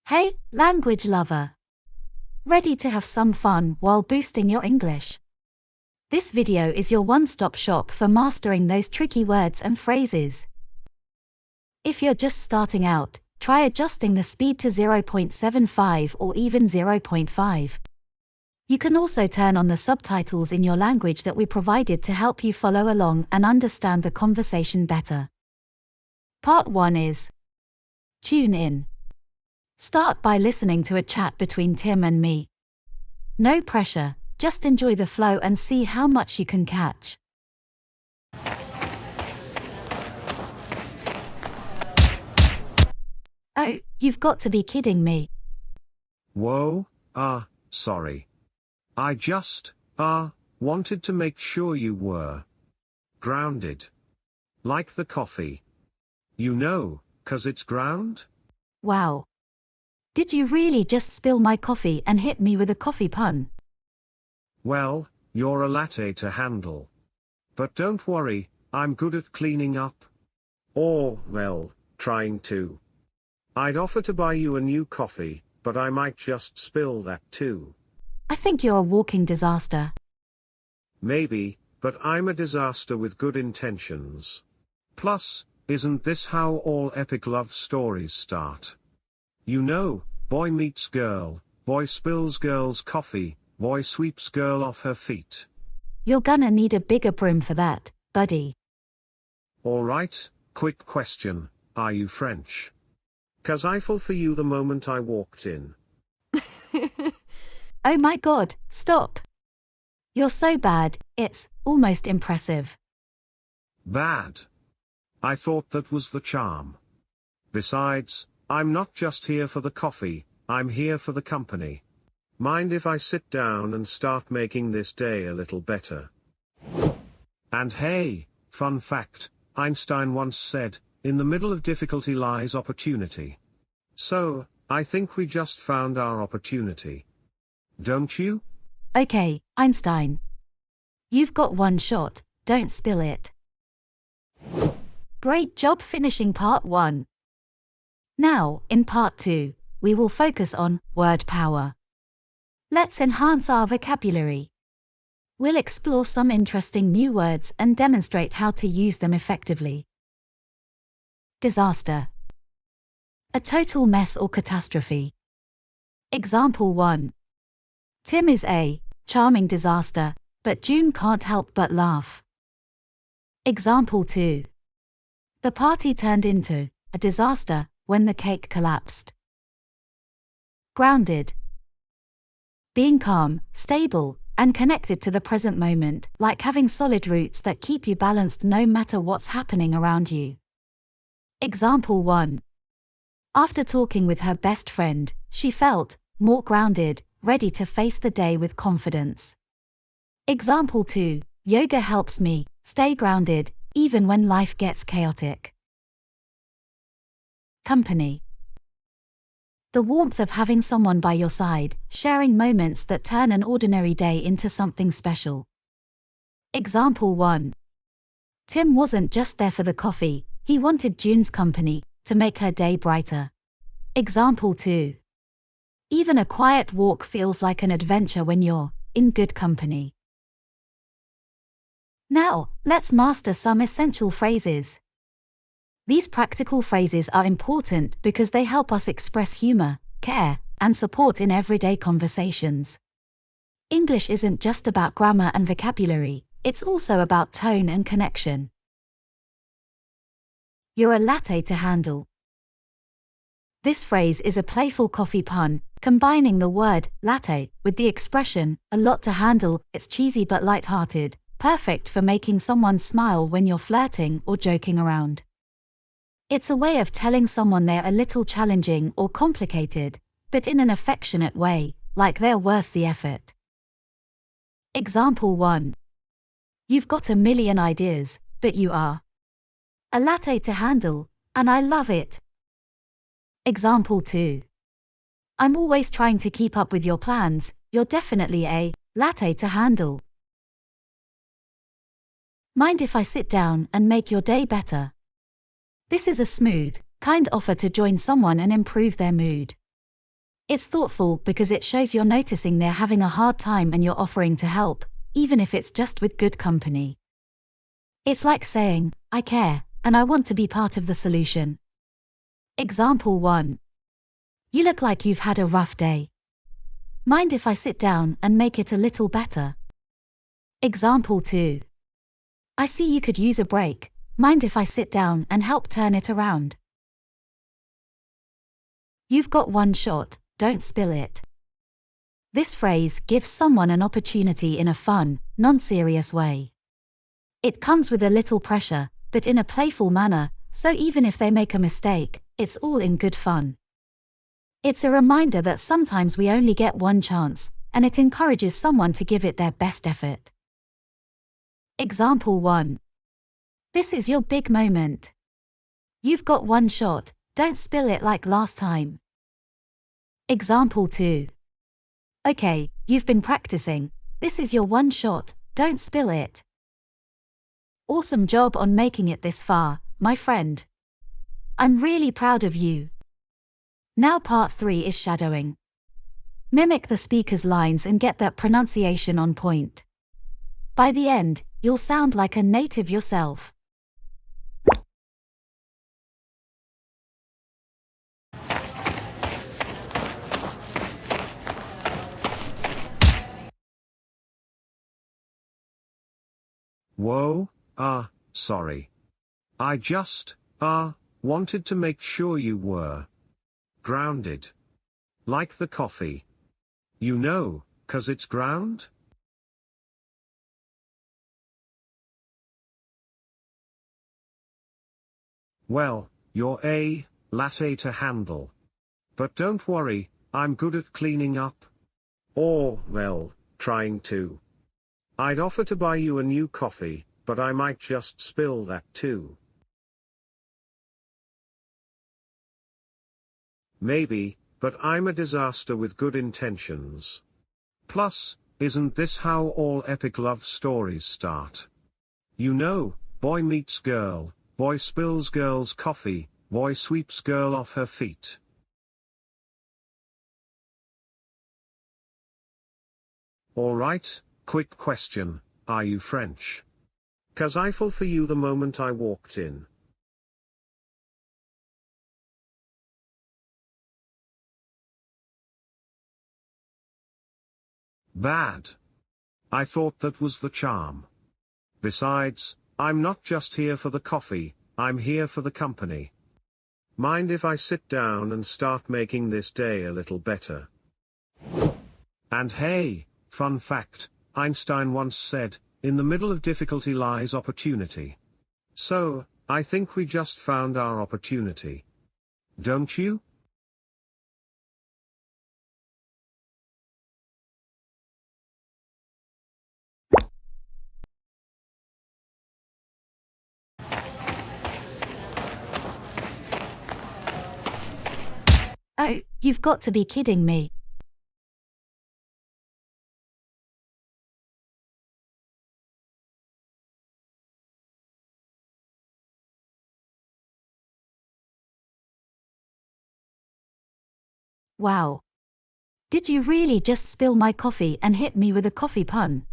Hey, language lover! Ready to have some fun while boosting your English? This video is your one-stop shop for mastering those tricky words and phrases. If you're just starting out, try adjusting the speed to 0.75 or even 0.5. You can also turn on the subtitles in your language that we provided to help you follow along and understand the conversation better. Part 1 is Tune in. Start by listening to a chat between Tim and me. No pressure, just enjoy the flow and see how much you can catch. Oh, you've got to be kidding me. Whoa, sorry. I just, wanted to make sure you were grounded. Like the coffee. You know, 'cause it's ground? Wow. Did you really just spill my coffee and hit me with a coffee pun? Well, you're a latte to handle. But don't worry, I'm good at cleaning up. Or, well, trying to. I'd offer to buy you a new coffee, but I might just spill that too. I think you're a walking disaster. Maybe, but I'm a disaster with good intentions. Plus, isn't this how all epic love stories start? You know, boy meets girl, boy spills girl's coffee, boy sweeps girl off her feet. You're gonna need a bigger broom for that, buddy. Alright, quick question, are you French? 'Cause I fell for you the moment I walked in. Oh my god, stop! You're so bad, it's almost impressive. Bad. I thought that was the charm. Besides, I'm not just here for the coffee, I'm here for the company. Mind if I sit down and start making this day a little better? And hey, fun fact, Einstein once said, in the middle of difficulty lies opportunity. So, I think we just found our opportunity. Don't you? Okay, Einstein. You've got one shot, don't spill it. Great job finishing part 1. Now, in part 2, we will focus on word power. Let's enhance our vocabulary. We'll explore some interesting new words and demonstrate how to use them effectively. Disaster. A total mess or catastrophe. Example 1. Tim is a charming disaster, but June can't help but laugh. Example 2. The party turned into a disaster when the cake collapsed. Grounded. Being calm, stable, and connected to the present moment, like having solid roots that keep you balanced no matter what's happening around you. Example 1. After talking with her best friend, she felt more grounded, ready to face the day with confidence. Example 2. Yoga helps me stay grounded, even when life gets chaotic. Company. The warmth of having someone by your side, sharing moments that turn an ordinary day into something special. Example 1. Tim wasn't just there for the coffee, he wanted June's company to make her day brighter. Example 2. Even a quiet walk feels like an adventure when you're in good company. Now, let's master some essential phrases. These practical phrases are important because they help us express humor, care, and support in everyday conversations. English isn't just about grammar and vocabulary, it's also about tone and connection. You're a latte to handle. This phrase is a playful coffee pun, combining the word latte with the expression a lot to handle. It's cheesy but light-hearted, perfect for making someone smile when you're flirting or joking around. It's a way of telling someone they're a little challenging or complicated, but in an affectionate way, like they're worth the effort. Example 1. You've got a million ideas, but you are a latte to handle, and I love it. Example 2. I'm always trying to keep up with your plans, you're definitely a latte to handle. Mind if I sit down and make your day better? This is a smooth, kind offer to join someone and improve their mood. It's thoughtful because it shows you're noticing they're having a hard time and you're offering to help, even if it's just with good company. It's like saying, I care, and I want to be part of the solution. Example 1. You look like you've had a rough day. Mind if I sit down and make it a little better? Example 2. I see you could use a break. Mind if I sit down and help turn it around? You've got one shot, don't spill it. This phrase gives someone an opportunity in a fun, non-serious way. It comes with a little pressure, but in a playful manner, so even if they make a mistake, it's all in good fun. It's a reminder that sometimes we only get one chance, and it encourages someone to give it their best effort. Example 1. This is your big moment. You've got one shot, don't spill it like last time. Example 2. Okay, you've been practicing. This is your one shot, don't spill it. Awesome job on making it this far, my friend. I'm really proud of you. Now part 3 is shadowing. Mimic the speaker's lines and get that pronunciation on point. By the end, you'll sound like a native yourself. Whoa, sorry. I just, wanted to make sure you were grounded. Like the coffee. You know, 'cause it's ground? Well, you're a latte to handle. But don't worry, I'm good at cleaning up. Or, well, trying to. I'd offer to buy you a new coffee, but I might just spill that too. Maybe, but I'm a disaster with good intentions. Plus, isn't this how all epic love stories start? You know, boy meets girl, boy spills girl's coffee, boy sweeps girl off her feet. Alright, quick question, are you French? 'Cause I fell for you the moment I walked in. Bad. I thought that was the charm. Besides, I'm not just here for the coffee, I'm here for the company. Mind if I sit down and start making this day a little better? And hey, fun fact, Einstein once said, in the middle of difficulty lies opportunity. So, I think we just found our opportunity. Don't you? Oh, you've got to be kidding me. Wow. Did you really just spill my coffee and hit me with a coffee pun?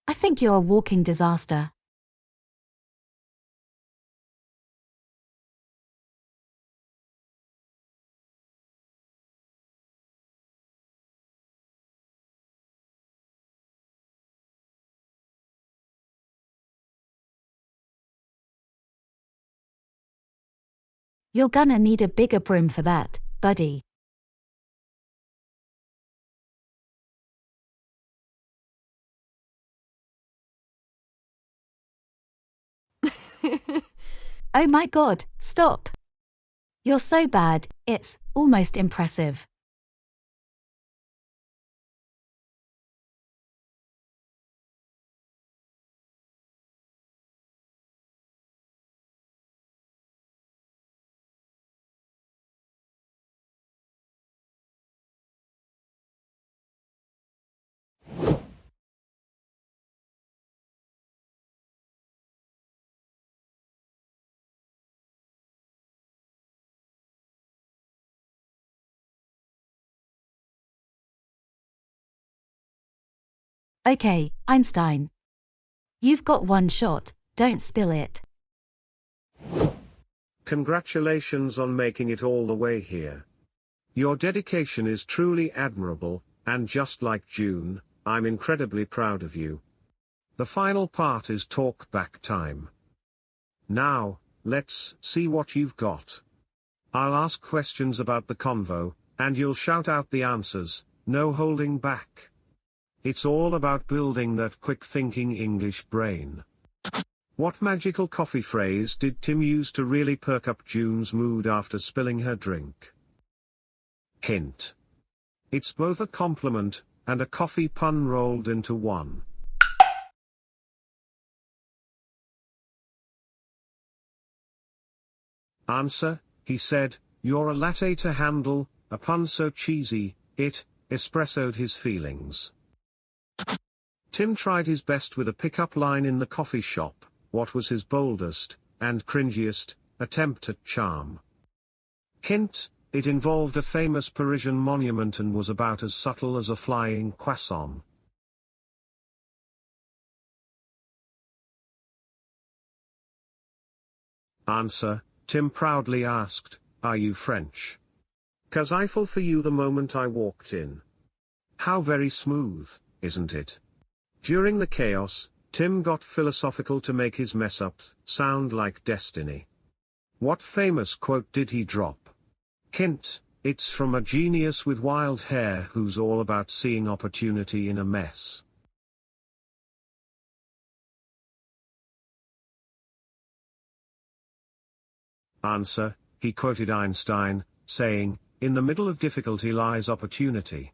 I think you're a walking disaster. You're gonna need a bigger broom for that, buddy. Oh my god, stop. You're so bad, it's almost impressive. Okay, Einstein. You've got one shot, don't spill it. Congratulations on making it all the way here. Your dedication is truly admirable, and just like June, I'm incredibly proud of you. The final part is talk back time. Now, let's see what you've got. I'll ask questions about the convo, and you'll shout out the answers, no holding back. It's all about building that quick-thinking English brain. What magical coffee phrase did Tim use to really perk up June's mood after spilling her drink? Hint. It's both a compliment and a coffee pun rolled into one. Answer, he said, "You're a latte to handle," a pun so cheesy, it espressoed his feelings. Tim tried his best with a pickup line in the coffee shop. What was his boldest and cringiest attempt at charm? Hint, it involved a famous Parisian monument and was about as subtle as a flying croissant. Answer, Tim proudly asked, "Are you French? 'Cause I fell for you the moment I walked in." How very smooth, isn't it? During the chaos, Tim got philosophical to make his mess-up sound like destiny. What famous quote did he drop? Hint, it's from a genius with wild hair who's all about seeing opportunity in a mess. Answer, he quoted Einstein, saying, "In the middle of difficulty lies opportunity."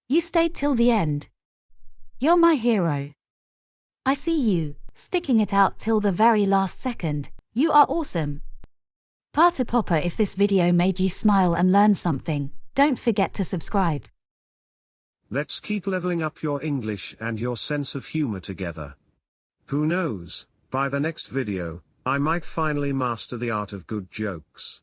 You stayed till the end. You're my hero. I see you, sticking it out till the very last second. You are awesome. Party Popper, if this video made you smile and learn something, don't forget to subscribe. Let's keep leveling up your English and your sense of humor together. Who knows, by the next video, I might finally master the art of good jokes.